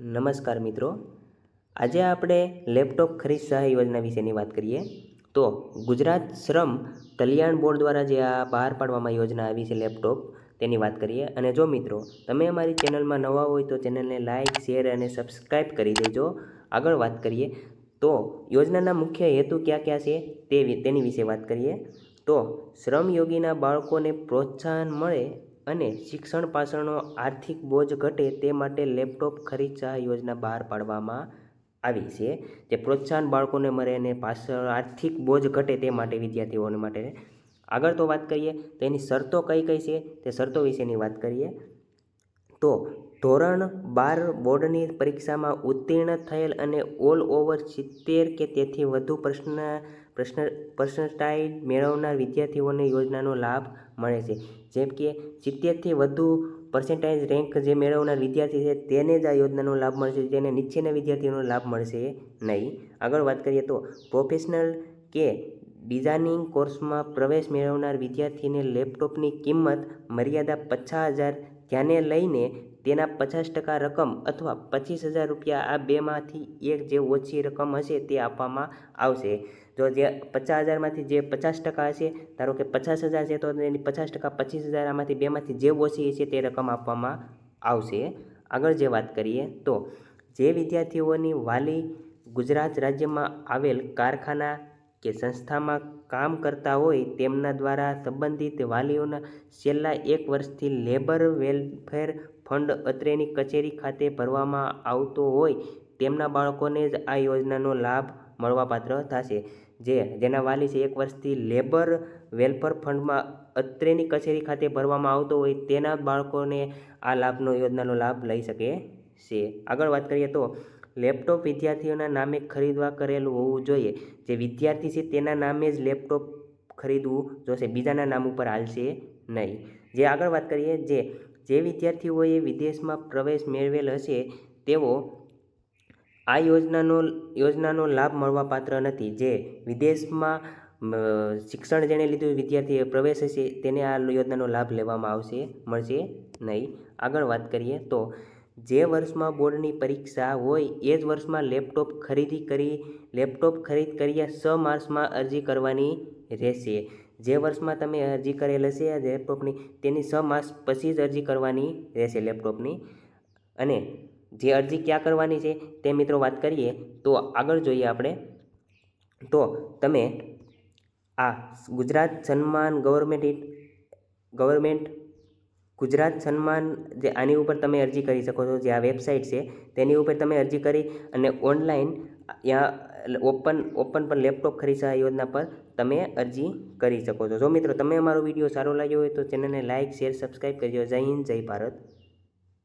નમસ્કાર મિત્રો, આજે આપણે લેપટોપ ખરીદ સહાય યોજના વિશેની વાત કરીએ. તો ગુજરાત શ્રમ કલ્યાણ બોર્ડ દ્વારા જે આ બહાર પાડવામાં યોજના આવી છે લેપટોપ, તેની વાત કરીએ. અને જો મિત્રો તમે અમારી ચેનલમાં નવા હોય તો ચેનલને લાઇક, શેર અને સબસ્ક્રાઈબ કરી દેજો. આગળ વાત કરીએ તો યોજનાના મુખ્ય હેતુ ક્યાં ક્યાં છે તેની વિશે વાત કરીએ. તો શ્રમયોગીના બાળકોને પ્રોત્સાહન મળે અને શિક્ષણ પાછળનો આર્થિક બોજ ઘટે તે માટે લેપટોપ ખરીદ સહાય યોજના બહાર પાડવામાં આવી છે. જે પ્રોત્સાહન બાળકોને મળે અને પાછળ આર્થિક બોજ ઘટે તે માટે વિદ્યાર્થીઓને માટે. આગળ તો વાત કરીએ તો એની શરતો કઈ કઈ છે તે શરતો વિશેની વાત કરીએ. તો ધોરણ 12 બોર્ડની પરીક્ષામાં ઉત્તીર્ણ થયેલ અને ઓલ ઓવર 70 કે તેથી વધુ પર્સન્ટાઇલ મેળવનાર વિદ્યાર્થીઓને યોજનાનો લાભ મળે છે. જેમ કે 70થી વધુ પર્સન્ટાઇલ રેન્ક જે મેળવનાર વિદ્યાર્થી છે તેને જ આ યોજનાનો લાભ મળશે, તેને નીચેના વિદ્યાર્થીઓનો લાભ મળશે નહીં. આગળ વાત કરીએ તો પ્રોફેશનલ કે ડિઝાઇનિંગ કોર્સમાં પ્રવેશ મેળવનાર વિદ્યાર્થીને લેપટોપની કિંમત મર્યાદા 50,000 ધ્યાને લઈને તેના 50% રકમ અથવા 25,000 રૂપિયા આ બેમાંથી એક જે ઓછી રકમ હશે તે આપવામાં આવશે. જો જે 50,000માંથી જે 50% હશે, ધારો કે 50,000 છે તો એની 50%, 25,000 આમાંથી બેમાંથી જે ઓછી હશે તે રકમ આપવામાં આવશે. આગળ જે વાત કરીએ તો જે વિદ્યાર્થીઓની વાલી ગુજરાત રાજ્યમાં આવેલ કારખાના કે સંસ્થામાં કામ કરતા હોય તેમના દ્વારા સંબંધિત વાલીઓના છેલ્લા 1 વર્ષથી લેબર વેલફેર ફંડ અત્રેની કચેરી ખાતે ભરવામાં આવતો હોય તેમના બાળકોને જ આ યોજનાનો લાભ મળવાપાત્ર થશે. જેના વાલી છે 1 વર્ષથી લેબર વેલફેર ફંડમાં અત્રેની કચેરી ખાતે ભરવામાં આવતો હોય તેના બાળકોને આ યોજનાનો લાભ લઈ શકે છે. આગળ વાત કરીએ તો લેપટોપ વિદ્યાર્થીઓના નામે ખરીદવા કરેલું હોવું જોઈએ. જે વિદ્યાર્થી છે તેના નામે જ લેપટોપ ખરીદવું જોશે, બીજાના નામ ઉપર હાલશે નહીં. જે આગળ વાત કરીએ જે વિદ્યાર્થીઓએ વિદેશમાં પ્રવેશ મેળવેલ હશે તેઓ આ યોજનાનો લાભ મળવાપાત્ર નથી. જે વિદેશમાં શિક્ષણ જેણે લીધું વિદ્યાર્થીએ પ્રવેશ હશે તેને આ યોજનાનો લાભ મળશે નહીં. આગળ વાત કરીએ તો જે વર્ષમાં બોર્ડની પરીક્ષા હોય એ જ વર્ષમાં લેપટોપ ખરીદ કર્યા 6 માસમાં અરજી કરવાની રહેશે. જે વર્ષમાં તમે અરજી કરેલ હશે લેપટોપની તેની 6 માસ પછી જ અરજી કરવાની રહેશે લેપટોપની. અને જે અરજી ક્યાં કરવાની છે તે મિત્રો વાત કરીએ તો આગળ જોઈએ આપણે. તો તમે આ ગુજરાત સન્માન ગવર્મેન્ટ ગુજરાત સન્માન જે આની ઉપર તમે અરજી કરી શકો છો. જે આ વેબસાઇટ છે તેની ઉપર તમે અરજી કરી અને ઓનલાઈન ઓપન પર લેપટોપ ખરીદ સહાય યોજના પર તમે અરજી કરી શકો છો. જો મિત્રો તમે અમારો વિડીયો સારો લાગ્યો હોય તો ચેનલને લાઇક, શેર, સબસ્ક્રાઈબ કરજો. જય હિન્દ, જય ભારત.